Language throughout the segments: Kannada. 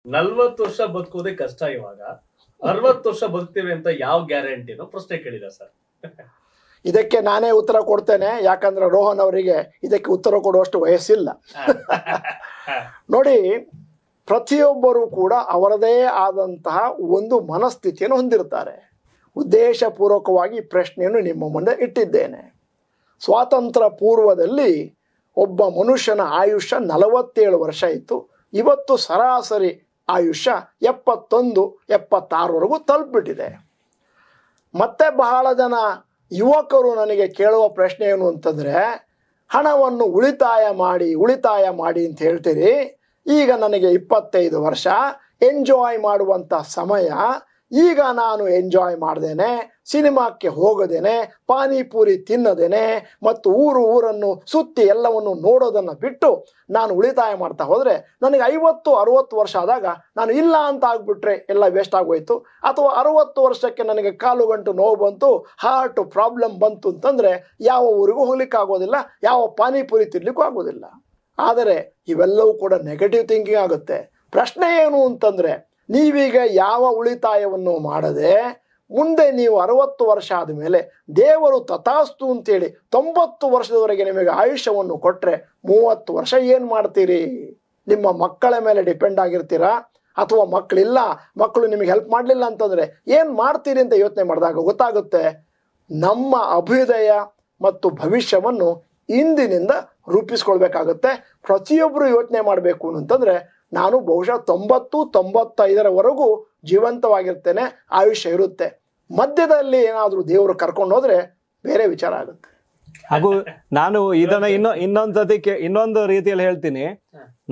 40 ವರ್ಷ ಬದುಕೋದೇ ಕಷ್ಟ ಇವಾಗ 60 ವರ್ಷ ಬದುಕ್ತೇವೆ ಅಂತ ಯಾವ ಗ್ಯಾರಂಟಿನೋ ಪ್ರಶ್ನೆ ಕೇಳಿದ ಸರ್. ಇದಕ್ಕೆ ನಾನೇ ಉತ್ತರ ಕೊಡ್ತೇನೆ, ಯಾಕಂದ್ರೆ ರೋಹನ್ ಅವರಿಗೆ ಇದಕ್ಕೆ ಉತ್ತರ ಕೊಡುವಷ್ಟು ವಯಸ್ಸಿಲ್ಲ. ನೋಡಿ, ಪ್ರತಿಯೊಬ್ಬರೂ ಕೂಡ ಅವರದೇ ಆದಂತಹ ಒಂದು ಮನಸ್ಥಿತಿಯನ್ನು ಹೊಂದಿರ್ತಾರೆ. ಉದ್ದೇಶಪೂರ್ವಕವಾಗಿ ಪ್ರಶ್ನೆಯನ್ನು ನಿಮ್ಮ ಮುಂದೆ ಇಟ್ಟಿದ್ದೇನೆ. ಸ್ವಾತಂತ್ರ್ಯ ಪೂರ್ವದಲ್ಲಿ ಒಬ್ಬ ಮನುಷ್ಯನ ಆಯುಷ್ಯ 47 ವರ್ಷ ಇತ್ತು. ಇವತ್ತು ಸರಾಸರಿ ಆಯುಷ್ಯ 71-76ವರೆಗೂ ತಲುಪಿಬಿಟ್ಟಿದೆ. ಮತ್ತೆ ಬಹಳ ಜನ ಯುವಕರು ನನಗೆ ಕೇಳುವ ಪ್ರಶ್ನೆ ಏನು ಅಂತಂದರೆ, ಹಣವನ್ನು ಉಳಿತಾಯ ಮಾಡಿ ಅಂತ ಹೇಳ್ತೀರಿ. ಈಗ ನನಗೆ 25 ವರ್ಷ, ಎಂಜಾಯ್ ಮಾಡುವಂಥ ಸಮಯ. ಈಗ ನಾನು ಎಂಜಾಯ್ ಮಾಡ್ದೇನೆ, ಸಿನಿಮಾಕ್ಕೆ ಹೋಗದೇನೆ, ಪಾನಿಪೂರಿ ತಿನ್ನದೇನೆ ಮತ್ತು ಊರನ್ನು ಸುತ್ತಿ ಎಲ್ಲವನ್ನು ನೋಡೋದನ್ನು ಬಿಟ್ಟು ನಾನು ಉಳಿತಾಯ ಮಾಡ್ತಾ ಹೋದರೆ ನನಗೆ 50-60 ವರ್ಷ ಆದಾಗ ನಾನು ಇಲ್ಲ ಅಂತ ಆಗ್ಬಿಟ್ರೆ ಎಲ್ಲ ವೇಸ್ಟ್ ಆಗೋಯ್ತು. ಅಥವಾ 60 ವರ್ಷಕ್ಕೆ ನನಗೆ ಕಾಲುಗಂಟು ನೋವು ಬಂತು, ಹಾರ್ಟ್ ಪ್ರಾಬ್ಲಮ್ ಬಂತು ಅಂತಂದರೆ ಯಾವ ಊರಿಗೂ ಹೋಗ್ಲಿಕ್ಕಾಗೋದಿಲ್ಲ, ಯಾವ ಪಾನಿಪೂರಿ ತಿನ್ನಲಿಕ್ಕೂ ಆಗೋದಿಲ್ಲ. ಆದರೆ ಇವೆಲ್ಲವೂ ಕೂಡ ನೆಗೆಟಿವ್ ಥಿಂಕಿಂಗ್ ಆಗುತ್ತೆ. ಪ್ರಶ್ನೆ ಏನು ಅಂತಂದರೆ, ನೀವೀಗ ಯಾವ ಉಳಿತಾಯವನ್ನು ಮಾಡದೆ ಮುಂದೆ ನೀವು 60 ವರ್ಷ ಆದಮೇಲೆ ದೇವರು ತಥಾಸ್ತು ಅಂತೇಳಿ 90 ವರ್ಷದವರೆಗೆ ನಿಮಗೆ ಆಯುಷ್ಯವನ್ನು ಕೊಟ್ಟರೆ 30 ವರ್ಷ ಏನು ಮಾಡ್ತೀರಿ? ನಿಮ್ಮ ಮಕ್ಕಳ ಮೇಲೆ ಡಿಪೆಂಡ್ ಆಗಿರ್ತೀರಾ? ಅಥವಾ ಮಕ್ಕಳು ನಿಮಗೆ ಹೆಲ್ಪ್ ಮಾಡಲಿಲ್ಲ ಅಂತಂದರೆ ಏನು ಮಾಡ್ತೀರಿ ಅಂತ ಯೋಚನೆ ಮಾಡಿದಾಗ ಗೊತ್ತಾಗುತ್ತೆ, ನಮ್ಮ ಅಭ್ಯುದಯ ಮತ್ತು ಭವಿಷ್ಯವನ್ನು ಇಂದಿನಿಂದ ರೂಪಿಸ್ಕೊಳ್ಬೇಕಾಗತ್ತೆ. ಪ್ರತಿಯೊಬ್ಬರು ಯೋಚನೆ ಮಾಡಬೇಕು ಅಂತಂದರೆ, ನಾನು ಬಹುಶಃ 90-95ವರೆಗೂ ಜೀವಂತವಾಗಿರ್ತೇನೆ, ಆಯುಷ್ಯ ಇರುತ್ತೆ. ಮಧ್ಯದಲ್ಲಿ ಏನಾದರೂ ದೇವರು ಕರ್ಕೊಂಡು ಹೋದ್ರೆ ಬೇರೆ ವಿಚಾರ ಆಗುತ್ತೆ. ಹಾಗೂ ನಾನು ಇದನ್ನ ಇನ್ನೊಂದು ರೀತಿಯಲ್ಲಿ ಹೇಳ್ತೀನಿ.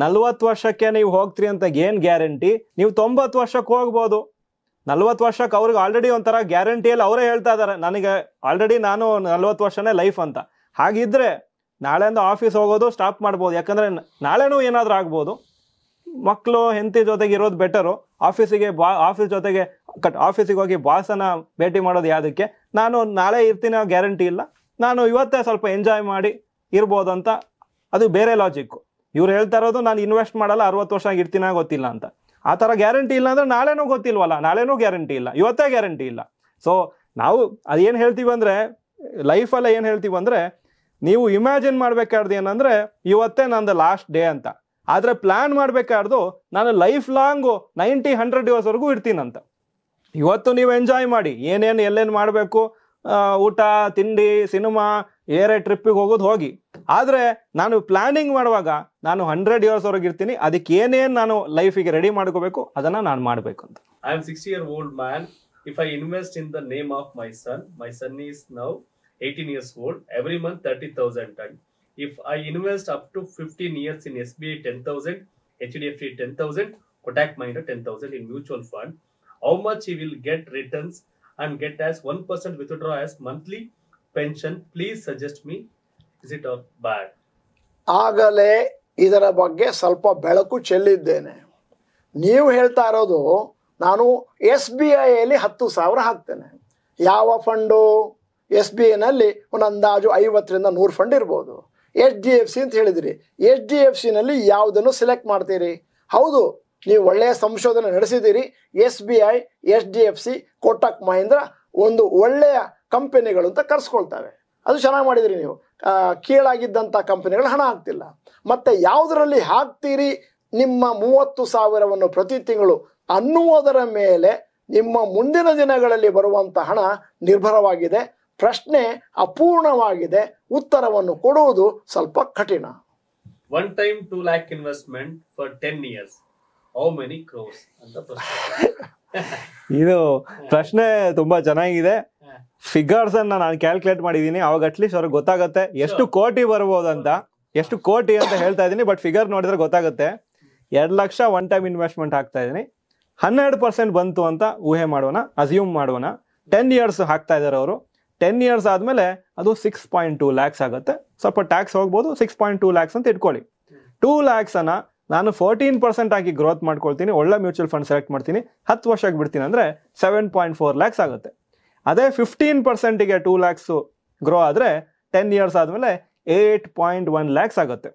40 ವರ್ಷಕ್ಕೆ ನೀವು ಹೋಗ್ತೀರಿ ಅಂತ ಏನ್ ಗ್ಯಾರಂಟಿ? ನೀವು 90 ವರ್ಷಕ್ಕೆ ಹೋಗ್ಬೋದು. 40 ವರ್ಷಕ್ಕೆ ಅವ್ರಿಗೆ ಆಲ್ರೆಡಿ ಒಂಥರ ಗ್ಯಾರಂಟಿಯಲ್ಲಿ ಅವರೇ ಹೇಳ್ತಾ ಇದಾರೆ, ನನಗೆ ಆಲ್ರೆಡಿ ನಾನು 40 ವರ್ಷನೇ ಲೈಫ್ ಅಂತ. ಹಾಗಿದ್ರೆ ನಾಳೆಯಿಂದ ಆಫೀಸ್ ಹೋಗೋದು ಸ್ಟಾಪ್ ಮಾಡ್ಬೋದು. ಯಾಕಂದ್ರೆ ನಾಳೆನೂ ಏನಾದ್ರೂ ಆಗ್ಬೋದು. ಮಕ್ಕಳು ಹೆಂಡತಿ ಜೊತೆಗೆ ಇರೋದು ಬೆಟರು. ಆಫೀಸಿಗೆ ಹೋಗಿ ಬಾಸನ ಭೇಟಿ ಮಾಡೋದು ಯಾವುದಕ್ಕೆ? ನಾನು ನಾಳೆ ಇರ್ತೀನಿ ಗ್ಯಾರಂಟಿ ಇಲ್ಲ, ನಾನು ಇವತ್ತೇ ಸ್ವಲ್ಪ ಎಂಜಾಯ್ ಮಾಡಿ ಇರ್ಬೋದು ಅಂತ. ಅದು ಬೇರೆ ಲಾಜಿಕ್ಕು. ಇವ್ರು ಹೇಳ್ತಾ ಇರೋದು ನಾನು ಇನ್ವೆಸ್ಟ್ ಮಾಡಲ್ಲ, 60 ವರ್ಷ ಇರ್ತೀನ ಗೊತ್ತಿಲ್ಲ ಅಂತ. ಆ ಥರ ಗ್ಯಾರಂಟಿ ಇಲ್ಲ ಅಂದರೆ ನಾಳೆನೂ ಗೊತ್ತಿಲ್ವಲ್ಲ, ನಾಳೆನೂ ಗ್ಯಾರಂಟಿ ಇಲ್ಲ, ಇವತ್ತೇ ಗ್ಯಾರಂಟಿ ಇಲ್ಲ. ಸೊ ನಾವು ಅದೇನು ಹೇಳ್ತೀವಿ ಅಂದರೆ, ಲೈಫಲ್ಲ ಏನು ಹೇಳ್ತೀವಿ ಅಂದರೆ, ನೀವು ಇಮ್ಯಾಜಿನ್ ಮಾಡಬೇಕಾರ್ದು ಏನಂದರೆ ಇವತ್ತೇ ನಂದು ಲಾಸ್ಟ್ ಡೇ ಅಂತ. ಆದರೆ ಪ್ಲ್ಯಾನ್ ಮಾಡಬೇಕಾರ್ದು ನಾನು ಲೈಫ್ ಲಾಂಗು 90-100 ಇಯರ್ಸ್ವರೆಗೂ ಇರ್ತೀನಂತ. ಇವತ್ತು ನೀವು ಎಂಜಾಯ್ ಮಾಡಿ, ಎಲ್ಲೇನು ಮಾಡಬೇಕು, ಊಟ ತಿಂಡಿ ಸಿನಿಮಾ ಏರೇ ಟ್ರಿಪ್ಪಿಗೆ ಹೋಗೋದು ಹೋಗಿ. ಆದರೆ ನಾನು ಪ್ಲಾನಿಂಗ್ ಮಾಡುವಾಗ ನಾನು 100 ಇಯರ್ಸ್ವರೆಗೆ ಇರ್ತೀನಿ. ಅದಕ್ಕೆ ಏನೇನು ನಾನು ಲೈಫಿಗೆ ರೆಡಿ ಮಾಡ್ಕೋಬೇಕು ಅದನ್ನು ನಾನು ಮಾಡಬೇಕು ಅಂತ. I am 60-year-old man. If I invest in the name of my son is now 18 years old. Every month 30,000. If I invest up to 15 years in SBI 10,000, HDFC 10,000, Kotak Mahindra 10,000 in mutual fund, how much he will get returns and get as 1% withdraw as monthly pension? Please suggest me. Is it or bad? ಆಗಲೇ ಇದರ ಬಗ್ಗೆ ಸ್ವಲ್ಪ ಬೆಳಕು ಚೆಲ್ಲಿದ್ದೇನೆ. ನೀವು ಹೇಳ್ತಾ ಇರೋದು ನಾನು SBIಯಲ್ಲಿ 10,000 ಹಾಕ್ತೇನೆ. ಯಾವ ಫಂಡು? SBIನಲ್ಲಿ ಒಂದು ಅಂದಾಜು 50-100 ಫಂಡ್ ಇರ್ಬೋದು. HDFC ಅಂತ ಹೇಳಿದ್ರಿ. HDFCನಲ್ಲಿ ಯಾವುದನ್ನು ಸೆಲೆಕ್ಟ್ ಮಾಡ್ತೀರಿ? ಹೌದು, ನೀವು ಒಳ್ಳೆಯ ಸಂಶೋಧನೆ ನಡೆಸಿದ್ದೀರಿ. SBI, HDFC, ಕೋಟಕ್ ಮಹೀಂದ್ರ ಒಂದು ಒಳ್ಳೆಯ ಕಂಪನಿಗಳು ಅಂತ ಕರೆಸ್ಕೊಳ್ತವೆ. ಅದು ಚೆನ್ನಾಗಿ ಮಾಡಿದಿರಿ ನೀವು. ಕೀಳಾಗಿದ್ದಂಥ ಕಂಪನಿಗಳು ಹಣ ಹಾಕ್ತಿಲ್ಲ. ಮತ್ತು ಯಾವುದರಲ್ಲಿ ಹಾಕ್ತೀರಿ ನಿಮ್ಮ 30,000ವನ್ನು ಪ್ರತಿ ತಿಂಗಳು ಅನ್ನುವುದರ ಮೇಲೆ ನಿಮ್ಮ ಮುಂದಿನ ದಿನಗಳಲ್ಲಿ ಬರುವಂಥ ಹಣ ನಿರ್ಭರವಾಗಿದೆ. ಪ್ರಶ್ನೆ ಅಪೂರ್ಣವಾಗಿದೆ. ಉತ್ತರವನ್ನು ಕೊಡುವುದು ಸ್ವಲ್ಪ ಕಠಿಣ. One time 2 lakh investment for 10 years. How many crores? ಅಂತ ಪ್ರಶ್ನೆ. ಇದು ಪ್ರಶ್ನೆ ತುಂಬಾ ಚೆನ್ನಾಗಿದೆ. ಫಿಗರ್ಸ್ ಅನ್ನ ನಾನು ಕ್ಯಾಲ್ಕುಲೇಟ್ ಮಾಡಿದೀನಿ. ಅವಾಗ ಅಟ್ಲೀಸ್ಟ್ ಅವ್ರಿಗೆ ಗೊತ್ತಾಗುತ್ತೆ ಎಷ್ಟು ಕೋಟಿ ಬರ್ಬೋದು ಅಂತ. ಎಷ್ಟು ಕೋಟಿ ಅಂತ ಹೇಳ್ತಾ ಇದೀನಿ, ಬಟ್ ಫಿಗರ್ ನೋಡಿದ್ರೆ ಗೊತ್ತಾಗುತ್ತೆ. 2 ಲಕ್ಷ ಒನ್ ಟೈಮ್ ಇನ್ವೆಸ್ಟ್ಮೆಂಟ್ ಹಾಕ್ತಾ ಇದೀನಿ. 100% ಬಂತು ಅಂತ ಊಹೆ ಮಾಡೋಣ, ಅಸ್ಯೂಮ್ ಮಾಡೋಣ. 10 years ಹಾಕ್ತಾ ಇದಾರೆ ಅವರು. 10 years ಆದಮೇಲೆ ಅದು 6.2 lakhs ಆಗುತ್ತೆ. ಸ್ವಲ್ಪ ಟ್ಯಾಕ್ಸ್ ಹೋಗ್ಬೋದು. 6.2 lakhs ಅಂತ ಇಟ್ಕೊಳ್ಳಿ. 2 lakhs ನಾನು 14% ಆಗಿ ಗ್ರೋತ್ ಮಾಡ್ಕೊಳ್ತೀನಿ. ಒಳ್ಳೆ ಮ್ಯೂಚುವಲ್ ಫಂಡ್ ಸೆಲೆಕ್ಟ್ ಮಾಡ್ತೀನಿ. 10 ವರ್ಷಕ್ಕೆ ಬಿಡ್ತೀನಿ ಅಂದರೆ 7.4 lakhs ಆಗುತ್ತೆ. ಅದೇ 15%ಗೆ 2 lakhs ಗ್ರೋ ಆದರೆ 10 years ಆದಮೇಲೆ 8.1 lakhs ಆಗುತ್ತೆ.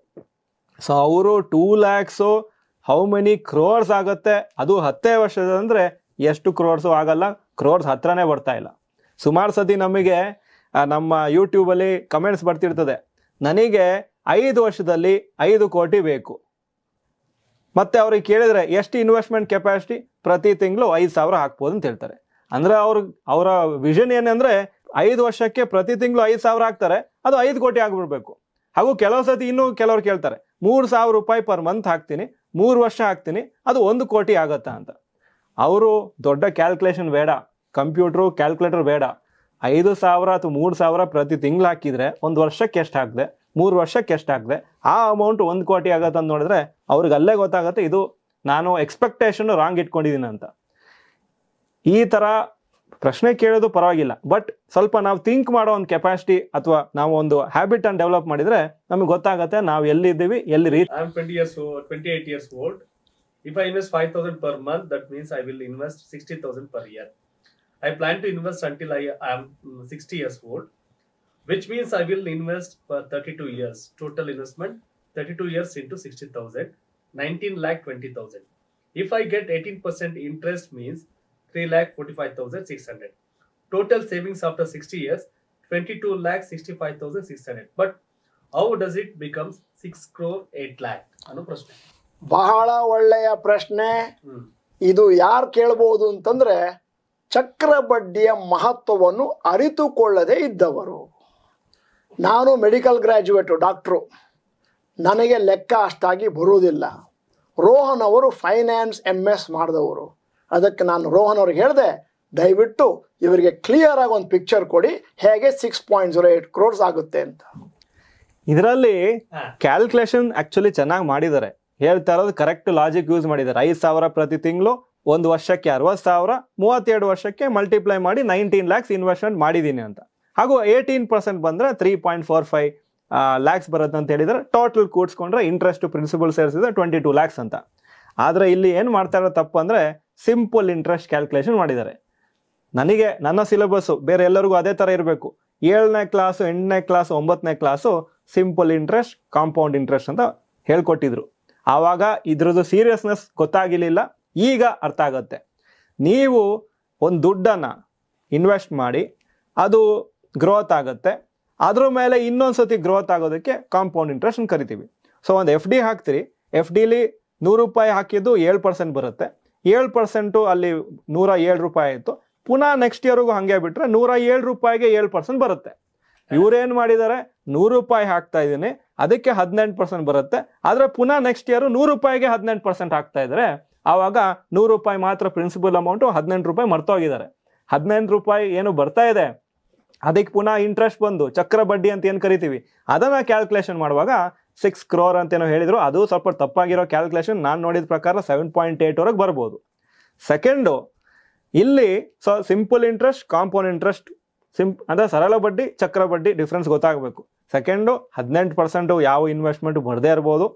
ಸೊ ಅವರು 2 lakhs ಹೌ ಮೆನಿ ಕ್ರೋರ್ಸ್ ಆಗುತ್ತೆ, ಅದು 10 ವರ್ಷದಂದ್ರೆ ಎಷ್ಟು ಕ್ರೋರ್ಸು ಆಗಲ್ಲ, ಕ್ರೋರ್ಸ್ ಹತ್ರನೇ ಬರ್ತಾ ಇಲ್ಲ. ಸುಮಾರು ಸತಿ ನಮಗೆ ನಮ್ಮ ಯೂಟ್ಯೂಬಲ್ಲಿ ಕಮೆಂಟ್ಸ್ ಬರ್ತಿರ್ತದೆ, ನನಗೆ 5 ವರ್ಷದಲ್ಲಿ 5 ಕೋಟಿ ಬೇಕು. ಮತ್ತೆ ಅವ್ರಿಗೆ ಕೇಳಿದ್ರೆ ಎಷ್ಟು ಇನ್ವೆಸ್ಟ್ಮೆಂಟ್ ಕೆಪಾಸಿಟಿ, ಪ್ರತಿ ತಿಂಗಳು 5,000 ಹಾಕ್ಬೋದು ಅಂತ ಹೇಳ್ತಾರೆ. ಅಂದ್ರೆ ಅವರ ವಿಷನ್ ಏನಂದ್ರೆ 5 ವರ್ಷಕ್ಕೆ ಪ್ರತಿ ತಿಂಗಳು 5,000 ಹಾಕ್ತಾರೆ, ಅದು 5 ಕೋಟಿ ಆಗ್ಬಿಡ್ಬೇಕು. ಹಾಗೂ ಕೆಲವು ಸತಿ ಇನ್ನೂ ಕೆಲವ್ರು ಕೇಳ್ತಾರೆ, 3,000 ರೂಪಾಯಿ ಪರ್ ಮಂತ್ ಹಾಕ್ತೀನಿ, 3 ವರ್ಷ ಹಾಕ್ತೀನಿ, ಅದು 1 ಕೋಟಿ ಆಗತ್ತಾ ಅಂತ. ಅವರು ದೊಡ್ಡ ಕ್ಯಾಲ್ಕುಲೇಷನ್ ಬೇಡ, ಕಂಪ್ಯೂಟ್ರು ಕ್ಯಾಲ್ಕುಲೇಟರ್ ಬೇಡ, 5,000 ಅಥವಾ 3,000 ಪ್ರತಿ ತಿಂಗಳು ಹಾಕಿದ್ರೆ 1 ವರ್ಷಕ್ಕೆ ಎಷ್ಟು ಹಾಕಿದೆ, 3 ವರ್ಷಕ್ಕೆ ಎಷ್ಟು ಹಾಕಿದೆ, ಆ ಅಮೌಂಟ್ 1 ಕೋಟಿ ಆಗತ್ತೆ ಅಂತ ನೋಡಿದ್ರೆ ಅವ್ರಿಗೆ ಅಲ್ಲೇ ಗೊತ್ತಾಗುತ್ತೆ ಇದು ನಾನು ಎಕ್ಸ್ಪೆಕ್ಟೇಷನ್ ರಾಂಗ್ ಇಟ್ಕೊಂಡಿದ್ದೀನಿ ಅಂತ. ಈ ಥರ ಪ್ರಶ್ನೆ ಕೇಳೋದು ಪರವಾಗಿಲ್ಲ, ಬಟ್ ಸ್ವಲ್ಪ ನಾವು ಥಿಂಕ್ ಮಾಡೋ ಒಂದು ಕೆಪಾಸಿಟಿ ಅಥವಾ ನಾವು ಒಂದು ಹ್ಯಾಬಿಟ್ ಅನ್ನು ಡೆವಲಪ್ ಮಾಡಿದ್ರೆ ನಮಗೆ ಗೊತ್ತಾಗುತ್ತೆ ನಾವು ಎಲ್ಲಿದ್ದೀವಿ, ಎಲ್ಲಿ reach. I am 28 years old. If I invest 5,000 per month, that means I will invest 60,000 per year. I plan to invest until I am 60 years old, which means I will invest for 32 years. Total investment 32 years into 60,000, 19,20,000. If I get 18% interest means 3,45,600. Total savings after 60 years 22,65,600. But how does it become 6 crore 8 lakh? ಅನ್ನೋ ಪ್ರಶ್ನೆ. ಬಹಳ ಒಳ್ಳೆಯ ಪ್ರಶ್ನೆ. ಇದು ಯಾರು ಕೇಳಬಹುದು ಅಂತಂದ್ರೆ ಚಕ್ರ ಬಡ್ಡಿಯ ಮಹತ್ವವನ್ನು ಅರಿತುಕೊಳ್ಳದೆ ಇದ್ದವರು. ನಾನು ಮೆಡಿಕಲ್ ಗ್ರ್ಯಾಜುಯೇಟು, ಡಾಕ್ಟ್ರು, ನನಗೆ ಲೆಕ್ಕ ಅಷ್ಟಾಗಿ ಬರುವುದಿಲ್ಲ. ರೋಹನ್ ಅವರು ಫೈನಾನ್ಸ್ MS ಮಾಡಿದವರು. ಅದಕ್ಕೆ ನಾನು ರೋಹನ್ ಅವ್ರಿಗೆ ಹೇಳಿದೆ, ದಯವಿಟ್ಟು ಇವರಿಗೆ ಕ್ಲಿಯರ್ ಆಗಿ ಒಂದು ಪಿಕ್ಚರ್ ಕೊಡಿ, ಹೇಗೆ 6.08 crores ಆಗುತ್ತೆ ಅಂತ. ಇದರಲ್ಲಿ ಕ್ಯಾಲ್ಕುಲೇಷನ್ ಆಕ್ಚುಲಿ ಚೆನ್ನಾಗಿ ಮಾಡಿದ್ದಾರೆ, ಹೇಳ್ತಾ ಇರೋದು ಕರೆಕ್ಟ್ ಲಾಜಿಕ್ ಯೂಸ್ ಮಾಡಿದ್ದಾರೆ. 5,000 ಪ್ರತಿ ತಿಂಗಳು, 1 ವರ್ಷಕ್ಕೆ 60,000, 32 ವರ್ಷಕ್ಕೆ ಮಲ್ಟಿಪ್ಲೈ ಮಾಡಿ 19 lakhs ಇನ್ವೆಸ್ಟ್ಮೆಂಟ್ ಮಾಡಿದ್ದೀನಿ ಅಂತ. ಹಾಗೂ 18% ಬಂದರೆ 3.45 lakhs ಬರುತ್ತೆ ಅಂತ ಹೇಳಿದರೆ, ಟೋಟಲ್ ಕೂಡಿಸ್ಕೊಂಡ್ರೆ ಇಂಟ್ರೆಸ್ಟ್ ಪ್ರಿನ್ಸಿಪಲ್ ಸೇರಿಸಿದ್ರೆ 22 lakhs ಅಂತ. ಆದರೆ ಇಲ್ಲಿ ಏನು ಮಾಡ್ತಾ ಇರೋ ತಪ್ಪು ಅಂದರೆ ಸಿಂಪಲ್ ಇಂಟ್ರೆಸ್ಟ್ ಕ್ಯಾಲ್ಕುಲೇಷನ್ ಮಾಡಿದ್ದಾರೆ. ನನ್ನ ಸಿಲೆಬಸ್ಸು ಬೇರೆ ಎಲ್ಲರಿಗೂ ಅದೇ ಥರ ಇರಬೇಕು. 7ನೇ ಕ್ಲಾಸು, 8ನೇ ಕ್ಲಾಸು, 9ನೇ class simple interest, compound interest ಅಂತ ಹೇಳ್ಕೊಟ್ಟಿದ್ರು. ಆವಾಗ ಇದ್ರದ್ದು ಸೀರಿಯಸ್ನೆಸ್ ಗೊತ್ತಾಗಿರಲಿಲ್ಲ, ಈಗ ಅರ್ಥ ಆಗುತ್ತೆ. ನೀವು ಒಂದು ದುಡ್ಡನ್ನು ಇನ್ವೆಸ್ಟ್ ಮಾಡಿ ಅದು ಗ್ರೋತ್ ಆಗುತ್ತೆ, ಅದ್ರ ಮೇಲೆ ಇನ್ನೊಂದು ಸತಿ ಗ್ರೋತ್ ಆಗೋದಕ್ಕೆ ಕಾಂಪೌಂಡ್ ಇಂಟ್ರೆಸ್ಟ್ ಅಂತ ಕರಿತೀವಿ. ಸೊ ಒಂದು FD ಹಾಕ್ತೀರಿ, FDಲಿ 100 ರೂಪಾಯಿ ಹಾಕಿದ್ದು 7% ಬರುತ್ತೆ, 7% ಅಲ್ಲಿ 107 ರೂಪಾಯಿ ಆಯಿತು. ಪುನಃ ನೆಕ್ಸ್ಟ್ ಇಯರ್ಗೂ ಹಾಗೆ ಬಿಟ್ಟರೆ 107 ರೂಪಾಯಿಗೆ 7% ಬರುತ್ತೆ. ಇವ್ರೇನು ಮಾಡಿದ್ದಾರೆ, 100 ರೂಪಾಯಿ ಹಾಕ್ತಾ ಇದ್ದೀನಿ, ಅದಕ್ಕೆ 18% ಬರುತ್ತೆ. ಆದರೆ ಪುನಃ ನೆಕ್ಸ್ಟ್ ಇಯರ್ 100 ರೂಪಾಯಿಗೆ 18% ಹಾಕ್ತಾ ಇದ್ದಾರೆ. ಆವಾಗ 100 ರೂಪಾಯಿ ಮಾತ್ರ ಪ್ರಿನ್ಸಿಪಲ್ ಅಮೌಂಟು, 18 ರೂಪಾಯಿ ಮರ್ತೋಗಿದ್ದಾರೆ. 18 ರೂಪಾಯಿ ಏನು ಬರ್ತಾ ಇದೆ, ಅದಕ್ಕೆ ಪುನಃ ಇಂಟ್ರೆಸ್ಟ್ ಬಂದು ಚಕ್ರ ಬಡ್ಡಿ ಅಂತ ಏನು ಕರಿತೀವಿ, ಅದನ್ನು ಕ್ಯಾಲ್ಕುಲೇಷನ್ ಮಾಡುವಾಗ 6 crore ಅಂತೇನೋ ಹೇಳಿದ್ರು. ಅದು ಸ್ವಲ್ಪ ತಪ್ಪಾಗಿರೋ ಕ್ಯಾಲ್ಕುಲೇಷನ್. ನಾನು ನೋಡಿದ ಪ್ರಕಾರ 7.8 ವರೆಗೆ ಬರ್ಬೋದು. ಸೆಕೆಂಡು, ಇಲ್ಲಿ ಸಿಂಪಲ್ ಇಂಟ್ರೆಸ್ಟ್, ಕಾಂಪೌಂಡ್ ಇಂಟ್ರೆಸ್ಟ್, ಅಂದರೆ ಸರಳ ಬಡ್ಡಿ, ಚಕ್ರ ಬಡ್ಡಿ ಡಿಫ್ರೆನ್ಸ್ ಗೊತ್ತಾಗಬೇಕು. ಸೆಕೆಂಡು, 18% ಯಾವ ಇನ್ವೆಸ್ಟ್ಮೆಂಟ್ ಬರದೇ ಇರ್ಬೋದು.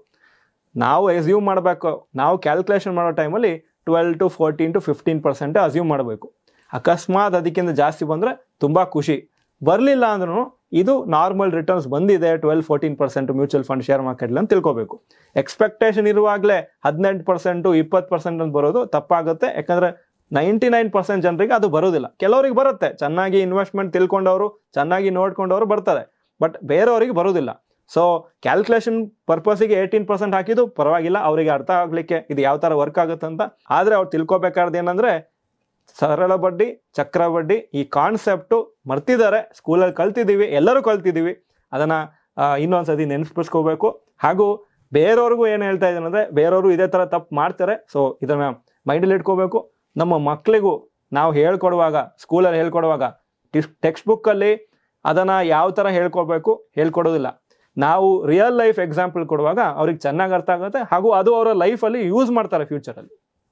ನಾವು ಅಸ್ಯೂಮ್ ಮಾಡಬೇಕು, ನಾವು ಕ್ಯಾಲ್ಕುಲೇಷನ್ ಮಾಡೋ ಟೈಮಲ್ಲಿ 12 to 14 to 15% ಅಸ್ಯೂಮ್ ಮಾಡಬೇಕು. ಅಕಸ್ಮಾತ್ ಅದಕ್ಕಿಂತ ಜಾಸ್ತಿ ಬಂದರೆ ತುಂಬ ಖುಷಿ, ಬರಲಿಲ್ಲ ಅಂದ್ರೂ ಇದು ನಾರ್ಮಲ್ ರಿಟರ್ನ್ಸ್ ಬಂದಿದೆ 12-14% ಮ್ಯೂಚುವಲ್ ಫಂಡ್, ಶೇರ್ ಮಾರ್ಕೆಟ್ಲಿ ಅಂತ ತಿಳ್ಕೊಬೇಕು. ಎಕ್ಸ್ಪೆಕ್ಟೇಷನ್ ಇರುವಾಗಲೇ 18%, 20% ಅಂತ ಬರೋದು ತಪ್ಪಾಗುತ್ತೆ. ಯಾಕಂದರೆ 99% ಜನರಿಗೆ ಅದು ಬರೋದಿಲ್ಲ. ಕೆಲವರಿಗೆ ಬರುತ್ತೆ, ಚೆನ್ನಾಗಿ ಇನ್ವೆಸ್ಟ್ಮೆಂಟ್ ತಿಳ್ಕೊಂಡವರು, ಚೆನ್ನಾಗಿ ನೋಡ್ಕೊಂಡವರು ಬರ್ತಾರೆ, ಬಟ್ ಬೇರೆಯವರಿಗೆ ಬರೋದಿಲ್ಲ. ಸೊ ಕ್ಯಾಲ್ಕುಲೇಷನ್ ಪರ್ಪಸಿಗೆ 18% ಹಾಕಿದ್ದು ಪರವಾಗಿಲ್ಲ, ಅವರಿಗೆ ಅರ್ಥ ಆಗಲಿಕ್ಕೆ ಇದು ಯಾವ ಥರ ವರ್ಕ್ ಆಗುತ್ತೆ ಅಂತ. ಆದರೆ ಅವ್ರು ತಿಳ್ಕೊಬೇಕಾದ್ರೆ ಏನಂದರೆ ಸರಳ ಬಡ್ಡಿ, ಚಕ್ರ ಬಡ್ಡಿ ಈ ಕಾನ್ಸೆಪ್ಟು ಮರ್ತಿದ್ದಾರೆ. ಸ್ಕೂಲಲ್ಲಿ ಕಲ್ತಿದ್ದೀವಿ, ಎಲ್ಲರೂ ಕಲ್ತಿದ್ದೀವಿ, ಅದನ್ನು ಇನ್ನೊಂದ್ಸತಿ ನೆನಪಿಸ್ಕೋಬೇಕು. ಹಾಗೂ ಬೇರೆಯವ್ರಿಗೂ ಏನು ಹೇಳ್ತಾ ಇದ್ದೀನಿ ಅಂದರೆ, ಬೇರೆಯವರು ಇದೇ ಥರ ತಪ್ಪು ಮಾಡ್ತಾರೆ. ಸೊ ಇದನ್ನು ಮೈಂಡಲ್ಲಿ ಇಟ್ಕೋಬೇಕು. ನಮ್ಮ ಮಕ್ಕಳಿಗೂ ನಾವು ಹೇಳ್ಕೊಡುವಾಗ, ಸ್ಕೂಲಲ್ಲಿ ಹೇಳ್ಕೊಡುವಾಗ ಟೆಕ್ಸ್ಟ್ ಬುಕ್ಕಲ್ಲಿ ಅದನ್ನು ಯಾವ ಥರ ಹೇಳ್ಕೊಡೋದಿಲ್ಲ. ನಾವು ರಿಯಲ್ ಲೈಫ್ ಎಕ್ಸಾಂಪಲ್ ಕೊಡುವಾಗ ಅವ್ರಿಗೆ ಚೆನ್ನಾಗಿ ಅರ್ಥ ಆಗುತ್ತೆ, ಹಾಗೂ ಅದು ಅವರ ಲೈಫಲ್ಲಿ ಯೂಸ್ ಮಾಡ್ತಾರೆ ಫ್ಯೂಚರಲ್ಲಿ.